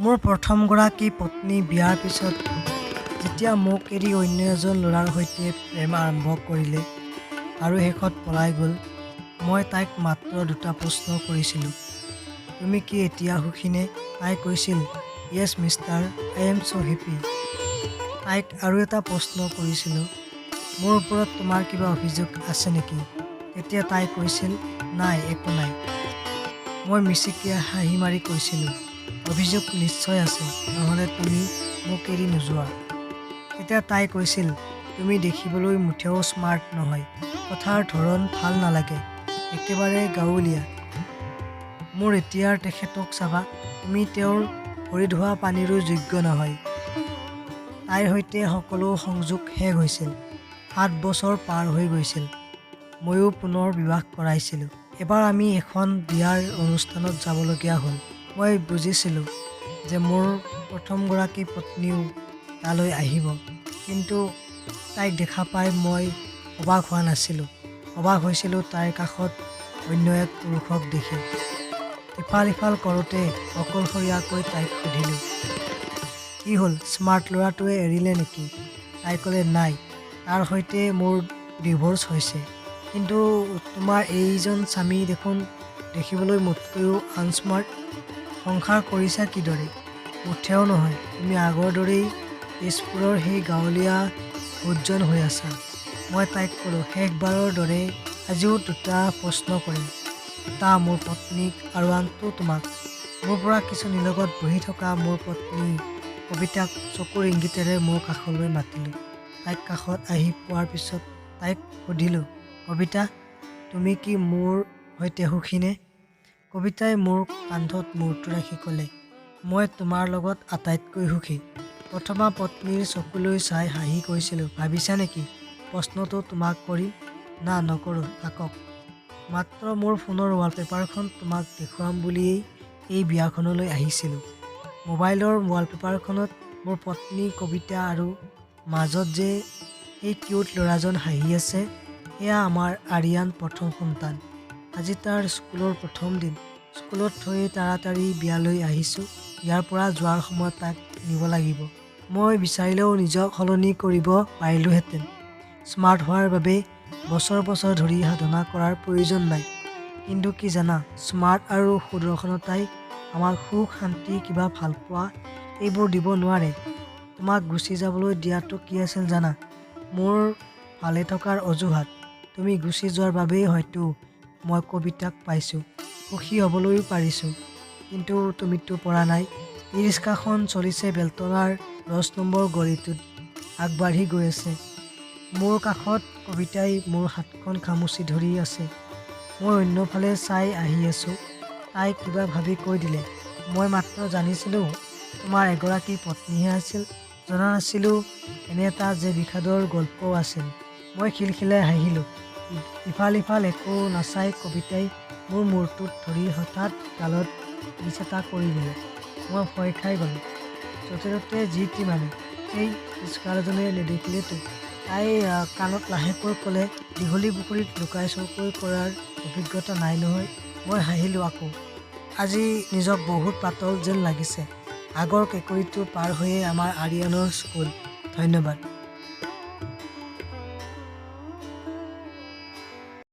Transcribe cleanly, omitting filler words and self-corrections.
মোৰ প্ৰথমগৰাকী পত্নী বিয়াৰ পিছত যেতিয়া মোক এৰি অন্য এজন ল'ৰাৰ সৈতে প্ৰেম আৰম্ভ কৰিলে আৰু শেষত পলাই গ'ল, মই তাইক মাত্ৰ দুটা প্ৰশ্ন কৰিছিলোঁ। তুমি কি এতিয়া সুখীনে? তাই কৈছিল, "yes mister, I am so' happy." তাইক আৰু এটা প্ৰশ্ন কৰিছিলোঁ, "মোৰ ওপৰত তোমাৰ কিবা অভিযোগ আছে নেকি?" তেতিয়া তাই কৈছিল, "নাই, একো নাই।" মই মিচিকিয়াই হাঁহি মাৰি কৈছিলোঁ, "অভিযোগ নিশ্চয় আছে, নহ'লে তুমি মোক এৰি নোযোৱা।" তেতিয়া তাই কৈছিল, "তুমি দেখিবলৈ মুঠেও স্মাৰ্ট নহয়, কথাৰ ধৰণ ভাল নালাগে, একেবাৰে গাঁৱলীয়া। মোৰ এতিয়াৰ তেখেতক চাবা, তুমি তেওঁৰ ভৰি ধোৱা পানীৰো যোগ্য নহয়।" তাইৰ সৈতে সকলো সংযোগ শেষ হৈছিল। 7 বছৰ পাৰ হৈ গৈছিল। ময়ো পুনৰ বিবাহ কৰাইছিলোঁ। এবাৰ আমি এখন বিয়াৰ অনুষ্ঠানত যাবলগীয়া হ'ল। মই বুজিছিলোঁ যে মোৰ প্ৰথমগৰাকী পত্নীও তালৈ আহিব, কিন্তু তাইক দেখা পাই মই অবাক হোৱা নাছিলোঁ। অবাক হৈছিলোঁ তাইৰ কাষত অন্য এক পুৰুষক দেখি। ইফাল-সিফাল কৰোঁতে অকলশৰীয়াকৈ তাইক সুধিলোঁ, "কি হ'ল, স্মাৰ্ট ল'ৰাটোৱে এৰিলে নেকি?" তাই ক'লে, "নাই, তাৰ সৈতে মোৰ ডিভ'ৰ্চ হৈছে।" "কিন্তু তোমাৰ এইজন স্বামী দেখোন দেখিবলৈ মোতকৈও আনস্মাৰ্ট। সংসাৰ কৰিছা কিদৰে?" "মুঠেও নহয়, তুমি আগৰ দৰেই তেজপুৰৰ সেই গাঁৱলীয়া ভোটজন হৈ আছা।" মই তাইক ক'লোঁ, "শেষবাৰৰ দৰে আজিও দুটা প্ৰশ্ন কৰিম। এটা মোৰ পত্নীক আৰু আনটো তোমাক।" মোৰ পৰা কিছু নিলগত বহি থকা মোৰ পত্নী কবিতাক চকুৰ ইংগিতেৰে মোৰ কাষলৈ মাতিলোঁ। তাইক কাষত আহি পোৱাৰ পিছত তাইক সুধিলোঁ, "কবিতা, তুমি কি মোৰ সৈতে সুখীনে?" কবিতাই মোৰ কান্ধত মূৰটো ৰাখি ক'লে, "মই তোমাৰ লগত আটাইতকৈ সুখী।" প্ৰথমা পত্নীৰ চকুলৈ চাই হাঁহি কৈছিলোঁ, "ভাবিছা নেকি প্ৰশ্নটো তোমাক কৰিম?" "না, নকৰোঁ, থাকক। মাত্ৰ মোৰ ফোনৰ ৱালপেপাৰখন তোমাক দেখুৱাম বুলিয়েই এই বিয়াখনলৈ আহিছিলোঁ।" মোবাইলৰ ৱালপেপাৰখনত মোৰ পত্নী কবিতা আৰু মাজত যে সেই কিউট ল'ৰাজন হাঁহি আছে, সেয়া আমাৰ আৰিয়ান প্ৰথম সন্তান। আজি তাৰ স্কুলৰ প্ৰথম দিন। স্কুলত থৈ তাড়াতাড়ি বিয়ালৈ আহিছোঁ। ইয়াৰ পৰা যোৱাৰ সময়ত তাক নিব লাগিব। মই বিচাৰিলেও নিজক সলনি কৰিব পাৰিলোহেঁতেন। স্মাৰ্ট হোৱাৰ বাবে বছৰ বছৰ ধৰি সাধনা কৰাৰ প্ৰয়োজন নাই। কিন্তু কি জানা, স্মাৰ্ট আৰু সুদৰ্শনতাই আমাক সুখ, শান্তি, কিবা ভালপোৱা এইবোৰ দিব নোৱাৰে। তোমাক গুচি যাবলৈ দিয়াটো কি আছিল জানা? মোৰ ভালে থকাৰ অজুহাত। তুমি গুচি যোৱাৰ বাবেই হয়তো মই কবিতাক পাইছোঁ, সুখী হ'বলৈও পাৰিছোঁ। কিন্তু তুমিতো পৰা নাই। ই-ৰিক্সাখন চলিছে বেলতলাৰ 10 নম্বৰ গলিটোত আগবাঢ়ি গৈ আছে। মোৰ কাষত কবিতাই মোৰ হাতখন খামুচি ধৰি আছে। মই অন্যফালে চাই আহি আছোঁ। তাই কিবা ভাবি কৈ দিলে, "মই মাত্ৰ জানিছিলোঁ তোমাৰ এগৰাকী পত্নীহে আছিল। জনা নাছিলোঁ এনে এটা যে বিষাদৰ গল্পও আছিল।" মই খিলখিলাই হাঁহিলোঁ। ইফাল-সিফাল একো নাচাই কবিতাই মোৰ মূৰটোত ধৰি হঠাৎ গালত কিছ এটা কৰি দিলে। মই ভয় খাই গ'লোঁ। য'তে-ত'তে যি-টি মানে। "এই পিছফালজনে নেদেখিলেতো?" তাই কাণত লাহেকৈ ক'লে, "দীঘলী পুখুৰীত লুকাই চুৰকৈ কৰাৰ অভিজ্ঞতা নাই নহয়।" মই হাঁহিলোঁ আকৌ। আজি নিজক বহুত পাতল যেন লাগিছে। আগৰ কেঁকুৰিটো পাৰ হৈয়ে আমাৰ আৰিয়ানৰ স্কুল। ধন্যবাদ।